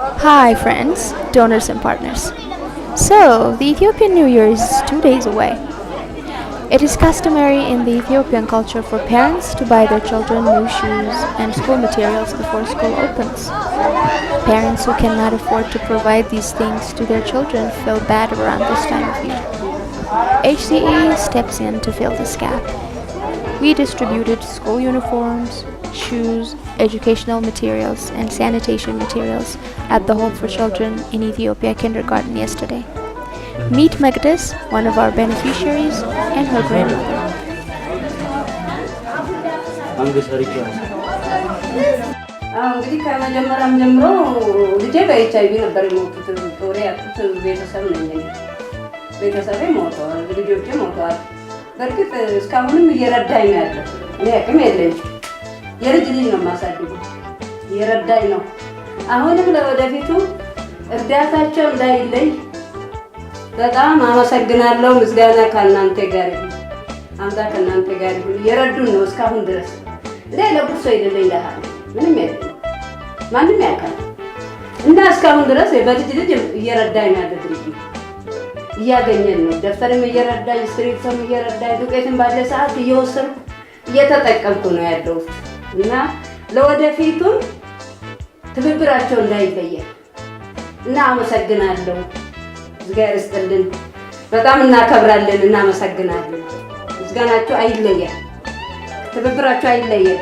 Hi, friends, donors, and partners. So, the Ethiopian New Year is 2 days away. It is customary in the Ethiopian culture for parents to buy their children new shoes and school materials before school opens. Parents who cannot afford to provide these things to their children feel bad around this time of year. HCE steps in to fill this gap. We distributed school uniforms, shoes, educational materials, and sanitation materials at the Hope for Children in Ethiopia kindergarten yesterday. Meet Magdas, one of our beneficiaries, and her grandmother. እንግዲህ ከመጀመሪያም ጀምሮ ልጄ በኤችአይቪ ነበር የሞቱት። ጦሬ ያጡት ቤተሰብ ነኝ እኔ። ቤተሰቤ ሞተዋል፣ ልጆቼ ሞተዋል። በእርግጥ እስካሁንም እየረዳኝ ነው ያለው። እኔ አቅም የለኝም። የልጅ ልጅ ነው የማሳድገው፣ እየረዳኝ ነው። አሁንም ለወደፊቱ እርዳታቸው እንዳይለይ በጣም አመሰግናለሁ። ምስጋና ከእናንተ ጋር ይሁን፣ አምላክ ከእናንተ ጋር ይሁን። እየረዱን ነው እስካሁን ድረስ። እኔ ለጉርሶ አይደለኝ ለሃለ ምንም የለም፣ ማንም ያውቃል። እና እስካሁን ድረስ በልጅ ልጅ እየረዳኝ ያለ ድርጅት እያገኘን ነው። ደፍተርም እየረዳኝ፣ ስትሪትም እየረዳኝ፣ ዱቄትም ባለ ሰዓት እየወሰድኩ እየተጠቀምኩ ነው ያለሁት። እና ለወደፊቱም ትብብራቸው እንዳይለየን እና አመሰግናለሁ። እግዚአብሔር ይስጥልን። በጣም እናከብራለን፣ እናመሰግናለን። ምስጋናቸው አይለየን፣ ትብብራቸው አይለየን።